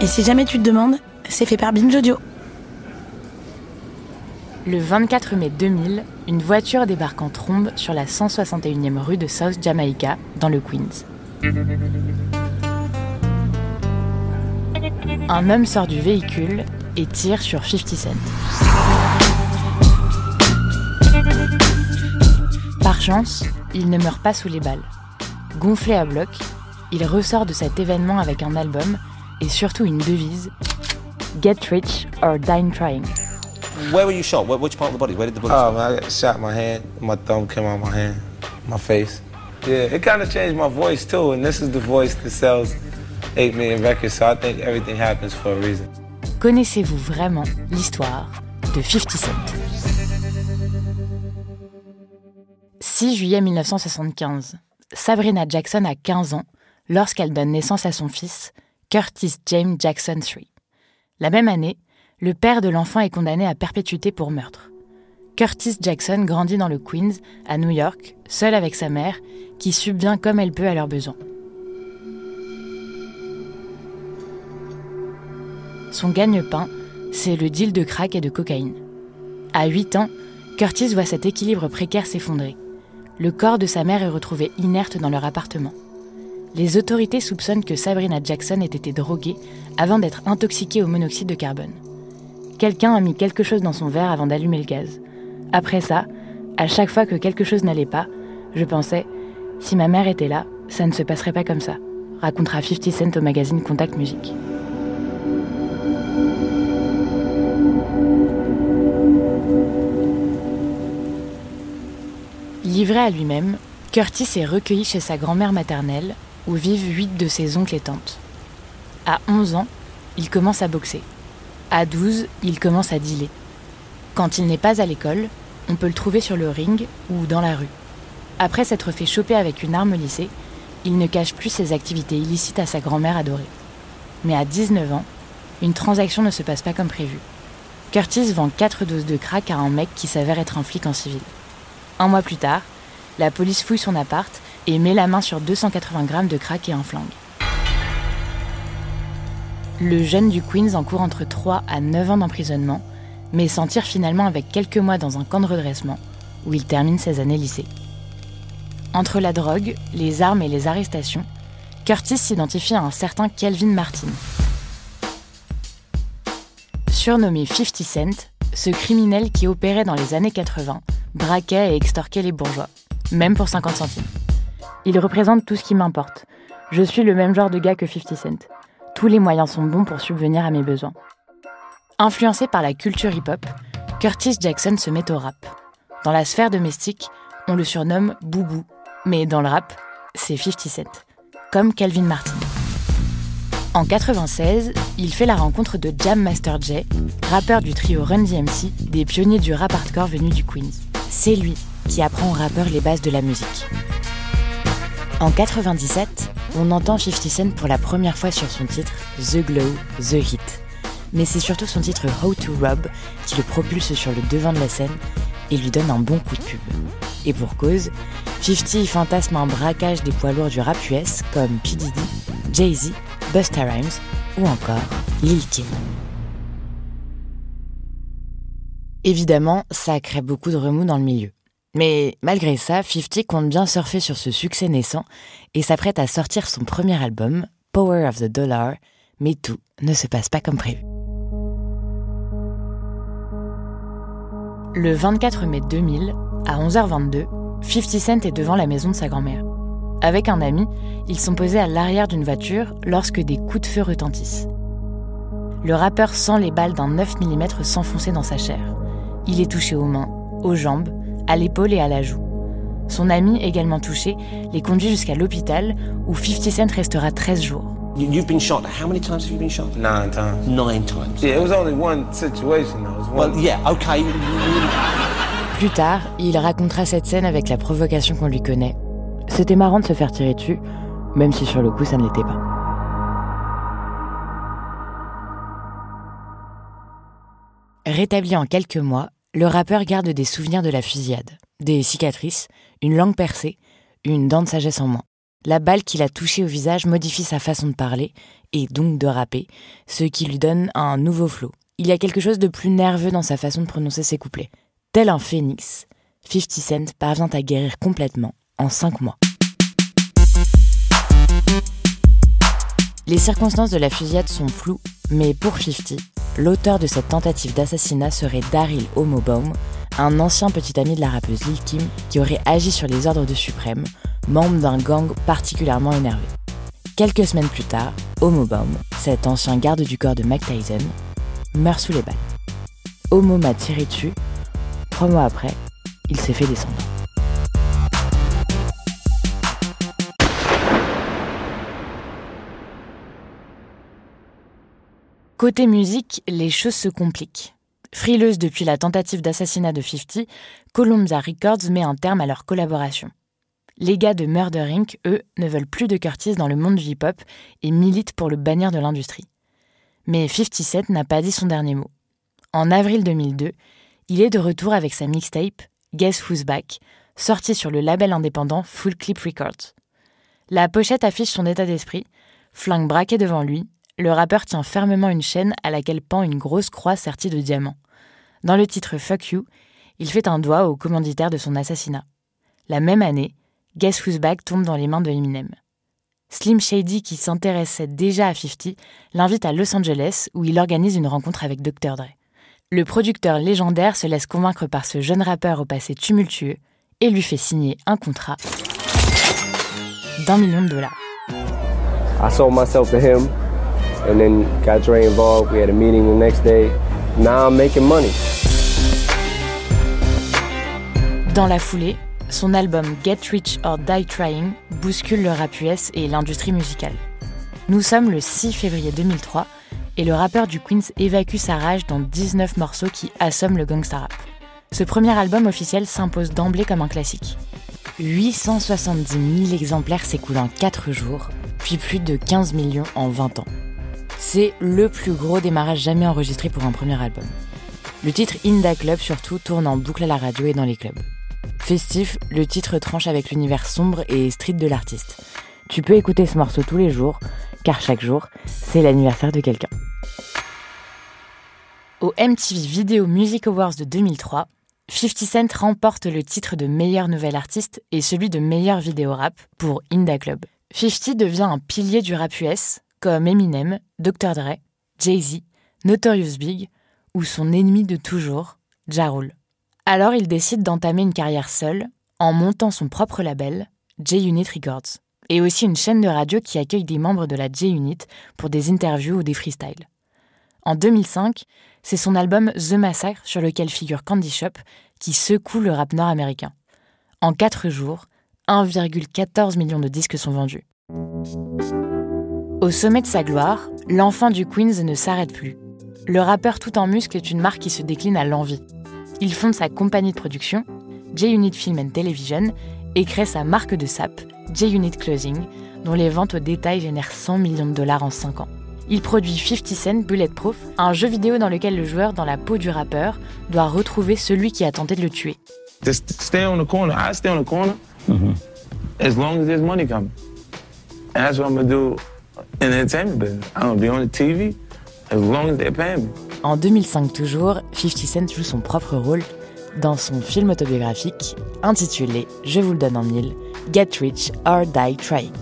Et si jamais tu te demandes, c'est fait par Binge Audio. Le 24 mai 2000, une voiture débarque en trombe sur la 161e rue de South Jamaica, dans le Queens. Un homme sort du véhicule et tire sur 50 Cent. Par chance, il ne meurt pas sous les balles. Gonflé à bloc, il ressort de cet événement avec un album et surtout une devise « Get rich or die trying ». Where were you shot? Which part of the body? Where did the bullet? Oh man, I got shot in my hand. My thumb came out my hand, my face. Yeah, it kind of changed my voice too, and this is the voice that sells 8 million records, so I think everything happens for a reason. Connaissez-vous vraiment l'histoire de 50 Cent ? 6 juillet 1975, Sabrina Jackson a 15 ans lorsqu'elle donne naissance à son fils, Curtis James Jackson III. La même année, le père de l'enfant est condamné à perpétuité pour meurtre. Curtis Jackson grandit dans le Queens, à New York, seul avec sa mère, qui subvient comme elle peut à leurs besoins. Son gagne-pain, c'est le deal de crack et de cocaïne. À 8 ans, Curtis voit cet équilibre précaire s'effondrer. Le corps de sa mère est retrouvé inerte dans leur appartement. Les autorités soupçonnent que Sabrina Jackson ait été droguée avant d'être intoxiquée au monoxyde de carbone. Quelqu'un a mis quelque chose dans son verre avant d'allumer le gaz. Après ça, à chaque fois que quelque chose n'allait pas, je pensais « Si ma mère était là, ça ne se passerait pas comme ça », racontera 50 Cent au magazine Contact Music. Livré à lui-même, Curtis est recueilli chez sa grand-mère maternelle, où vivent 8 de ses oncles et tantes. À 11 ans, il commence à boxer. À 12, il commence à dealer. Quand il n'est pas à l'école, on peut le trouver sur le ring ou dans la rue. Après s'être fait choper avec une arme au lycée, il ne cache plus ses activités illicites à sa grand-mère adorée. Mais à 19 ans, une transaction ne se passe pas comme prévu. Curtis vend 4 doses de crack à un mec qui s'avère être un flic en civil. 1 mois plus tard, la police fouille son appart et met la main sur 280 grammes de crack et un flingue. Le jeune du Queens encourt entre 3 à 9 ans d'emprisonnement, mais s'en tire finalement avec quelques mois dans un camp de redressement, où il termine ses années lycée. Entre la drogue, les armes et les arrestations, Curtis s'identifie à un certain Kelvin Martin. Surnommé 50 Cent, ce criminel qui opérait dans les années 80, braquait et extorquait les bourgeois, même pour 50 centimes. Il représente tout ce qui m'importe. Je suis le même genre de gars que 50 Cent. Tous les moyens sont bons pour subvenir à mes besoins. Influencé par la culture hip-hop, Curtis Jackson se met au rap. Dans la sphère domestique, on le surnomme Boubou, mais dans le rap, c'est 50 Cent, comme Kelvin Martin. En 96, il fait la rencontre de Jam Master Jay, rappeur du trio Run DMC, des pionniers du rap hardcore venus du Queens. C'est lui qui apprend aux rappeurs les bases de la musique. En 97, on entend 50 Cent pour la première fois sur son titre The Glow, The Hit. Mais c'est surtout son titre How to Rob qui le propulse sur le devant de la scène et lui donne un bon coup de pub. Et pour cause, 50 y fantasme un braquage des poids lourds du rap US comme P. Diddy, Jay-Z, Busta Rhymes ou encore Lil Kim. Évidemment, ça crée beaucoup de remous dans le milieu. Mais malgré ça, 50 compte bien surfer sur ce succès naissant et s'apprête à sortir son premier album, Power of the Dollar, mais tout ne se passe pas comme prévu. Le 24 mai 2000, à 11h22, 50 Cent est devant la maison de sa grand-mère. Avec un ami, ils sont posés à l'arrière d'une voiture lorsque des coups de feu retentissent. Le rappeur sent les balles d'un 9 mm s'enfoncer dans sa chair. Il est touché aux mains, aux jambes, à l'épaule et à la joue. Son ami, également touché, les conduit jusqu'à l'hôpital où 50 Cent restera 13 jours. You've been shot. How many times have you been shot? 9 times. 9 times. Yeah, it was only one situation though. It was one. Well, yeah, okay. Plus tard, il racontera cette scène avec la provocation qu'on lui connaît. C'était marrant de se faire tirer dessus, même si sur le coup ça ne l'était pas. Rétabli en quelques mois, le rappeur garde des souvenirs de la fusillade, des cicatrices, une langue percée, une dent de sagesse en moins. La balle qu'il a touchée au visage modifie sa façon de parler, et donc de rapper, ce qui lui donne un nouveau flow. Il y a quelque chose de plus nerveux dans sa façon de prononcer ses couplets. Tel un phénix, 50 Cent parvient à guérir complètement en 5 mois. Les circonstances de la fusillade sont floues, mais pour 50, l'auteur de cette tentative d'assassinat serait Daryl Homobaum, un ancien petit ami de la rappeuse Lil Kim qui aurait agi sur les ordres de Supreme, membre d'un gang particulièrement énervé. Quelques semaines plus tard, Homobaum, cet ancien garde du corps de Mike Tyson, meurt sous les balles. Homo m'a tiré dessus, 3 mois après, il s'est fait descendre. Côté musique, les choses se compliquent. Frileuse depuis la tentative d'assassinat de 50, Columbia Records met un terme à leur collaboration. Les gars de Murder Inc., eux, ne veulent plus de Curtis dans le monde du hip-hop et militent pour le bannir de l'industrie. Mais 50 Cent n'a pas dit son dernier mot. En avril 2002, il est de retour avec sa mixtape « Guess Who's Back », sortie sur le label indépendant Full Clip Records. La pochette affiche son état d'esprit, flingue braqué devant lui. Le rappeur tient fermement une chaîne à laquelle pend une grosse croix sertie de diamants. Dans le titre « Fuck You », il fait un doigt au commanditaire de son assassinat. La même année, « Guess Who's Back » tombe dans les mains de Eminem. Slim Shady, qui s'intéressait déjà à 50, l'invite à Los Angeles où il organise une rencontre avec Dr. Dre. Le producteur légendaire se laisse convaincre par ce jeune rappeur au passé tumultueux et lui fait signer un contrat d'$1 million. I sold myself to him. And then got Dre involved. We had a meeting the next day. Now I'm making money. Dans la foulée, son album Get Rich or Die Trying bouscule le rap US et l'industrie musicale. Nous sommes le 6 février 2003 et le rappeur du Queens évacue sa rage dans 19 morceaux qui assomment le gangsta rap. Ce premier album officiel s'impose d'emblée comme un classique. 870 000 exemplaires s'écoulent en 4 jours, puis plus de 15 millions en 20 ans. C'est le plus gros démarrage jamais enregistré pour un premier album. Le titre In Da Club surtout tourne en boucle à la radio et dans les clubs. Festif, le titre tranche avec l'univers sombre et street de l'artiste. Tu peux écouter ce morceau tous les jours, car chaque jour, c'est l'anniversaire de quelqu'un. Au MTV Video Music Awards de 2003, 50 Cent remporte le titre de meilleur nouvel artiste et celui de meilleur vidéo rap pour In Da Club. 50 devient un pilier du rap US, comme Eminem, Dr. Dre, Jay-Z, Notorious Big ou son ennemi de toujours, Ja Rule. Alors il décide d'entamer une carrière seule en montant son propre label, J-Unit Records, et aussi une chaîne de radio qui accueille des membres de la J-Unit pour des interviews ou des freestyles. En 2005, c'est son album The Massacre sur lequel figure Candy Shop qui secoue le rap nord-américain. En 4 jours, 1,14 million de disques sont vendus. Au sommet de sa gloire, l'enfant du Queens ne s'arrête plus. Le rappeur tout en muscles est une marque qui se décline à l'envi. Il fonde sa compagnie de production, J-Unit Film and Television, et crée sa marque de sap, J-Unit Clothing, dont les ventes au détail génèrent $100 millions en 5 ans. Il produit 50 Cent Bulletproof, un jeu vidéo dans lequel le joueur, dans la peau du rappeur, doit retrouver celui qui a tenté de le tuer. Just stay on the corner. I stay on the corner as long as there's money coming. And that's what I'm gonna do in the entertainment business. I'm gonna be on the TV as long as they're paying me. En 2005 toujours, 50 Cent joue son propre rôle dans son film autobiographique intitulé, je vous le donne en mille, Get Rich or Die Trying.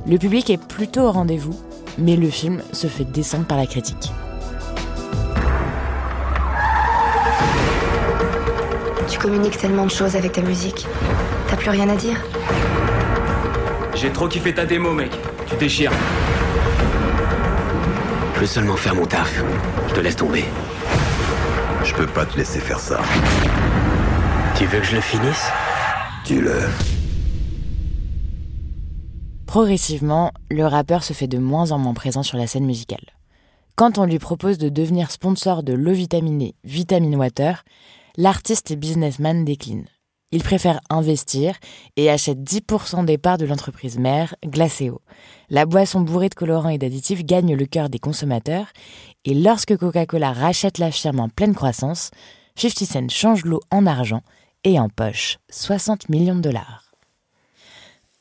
Le public est plutôt au rendez-vous, mais le film se fait descendre par la critique. Tu communiques tellement de choses avec ta musique. T'as plus rien à dire? J'ai trop kiffé ta démo, mec. Tu déchires. Je veux seulement faire mon taf. Je te laisse tomber. Je peux pas te laisser faire ça. Tu veux que je le finisse? Dis-le. Progressivement, le rappeur se fait de moins en moins présent sur la scène musicale. Quand on lui propose de devenir sponsor de l'eau vitaminée Vitamin Water, l'artiste et businessman décline. Il préfère investir et achète 10% des parts de l'entreprise mère, Glacéo. La boisson bourrée de colorants et d'additifs gagne le cœur des consommateurs et lorsque Coca-Cola rachète la firme en pleine croissance, 50 Cent change l'eau en argent et empoche $60 millions.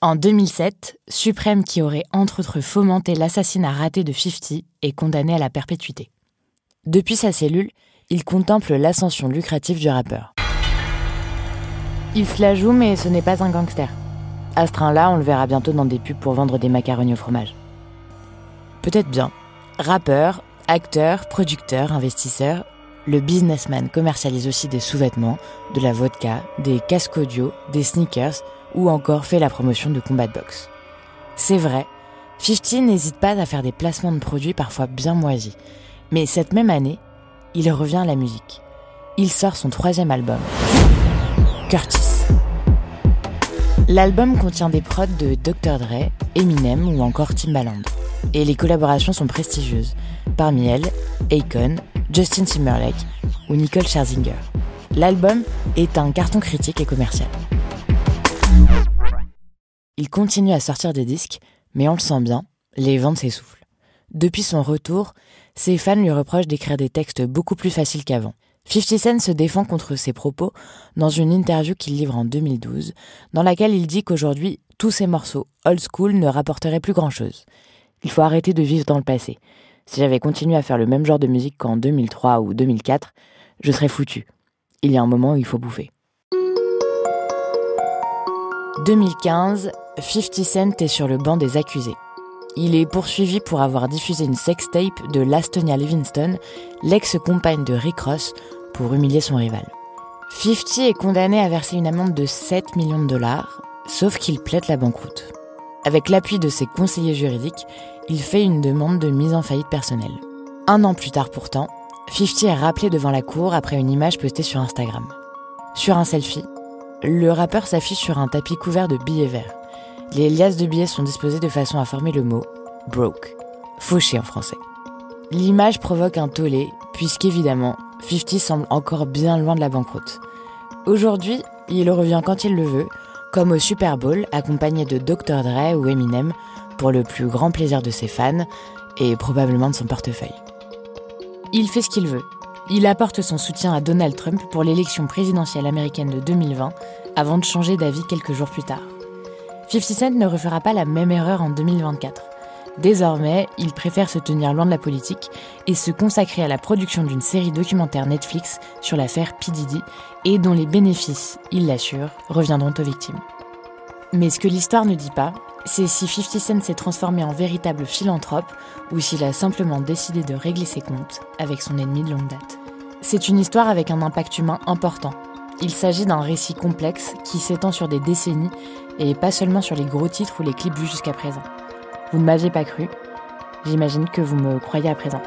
En 2007, Supreme, qui aurait entre autres fomenté l'assassinat raté de 50, est condamné à la perpétuité. Depuis sa cellule, il contemple l'ascension lucrative du rappeur. Il se la joue, mais ce n'est pas un gangster. À ce train-là, on le verra bientôt dans des pubs pour vendre des macaronis au fromage. Peut-être bien. Rappeur, acteur, producteur, investisseur, le businessman commercialise aussi des sous-vêtements, de la vodka, des casques audio, des sneakers ou encore fait la promotion de combats de boxe. C'est vrai, 50 n'hésite pas à faire des placements de produits parfois bien moisis. Mais cette même année, il revient à la musique. Il sort son 3e album, Curtis. L'album contient des prods de Dr. Dre, Eminem ou encore Timbaland. Et les collaborations sont prestigieuses. Parmi elles, Akon, Justin Timberlake ou Nicole Scherzinger. L'album est un carton critique et commercial. Il continue à sortir des disques, mais on le sent bien, les ventes s'essoufflent. Depuis son retour, ses fans lui reprochent d'écrire des textes beaucoup plus faciles qu'avant. 50 Cent se défend contre ses propos dans une interview qu'il livre en 2012, dans laquelle il dit qu'aujourd'hui, tous ces morceaux old school ne rapporteraient plus grand-chose. Il faut arrêter de vivre dans le passé. Si j'avais continué à faire le même genre de musique qu'en 2003 ou 2004, je serais foutu. Il y a un moment où il faut bouffer. 2015, 50 Cent est sur le banc des accusés. Il est poursuivi pour avoir diffusé une sextape de Lastonia Livingston, l'ex-compagne de Rick Ross, pour humilier son rival. 50 est condamné à verser une amende de 7 millions de dollars, sauf qu'il plaide la banqueroute. Avec l'appui de ses conseillers juridiques, il fait une demande de mise en faillite personnelle. 1 an plus tard pourtant, 50 est rappelé devant la cour après une image postée sur Instagram. Sur un selfie, le rappeur s'affiche sur un tapis couvert de billets verts. Les liasses de billets sont disposées de façon à former le mot « broke », fauché en français. L'image provoque un tollé, puisqu'évidemment, 50 semble encore bien loin de la banqueroute. Aujourd'hui, il revient quand il le veut, comme au Super Bowl, accompagné de Dr. Dre ou Eminem, pour le plus grand plaisir de ses fans, et probablement de son portefeuille. Il fait ce qu'il veut. Il apporte son soutien à Donald Trump pour l'élection présidentielle américaine de 2020, avant de changer d'avis quelques jours plus tard. 50 Cent ne refera pas la même erreur en 2024. Désormais, il préfère se tenir loin de la politique et se consacrer à la production d'une série documentaire Netflix sur l'affaire P. Diddy et dont les bénéfices, il l'assure, reviendront aux victimes. Mais ce que l'histoire ne dit pas, c'est si 50 Cent s'est transformé en véritable philanthrope ou s'il a simplement décidé de régler ses comptes avec son ennemi de longue date. C'est une histoire avec un impact humain important. Il s'agit d'un récit complexe qui s'étend sur des décennies et pas seulement sur les gros titres ou les clips vus jusqu'à présent. Vous ne m'aviez pas cru, j'imagine que vous me croyez à présent.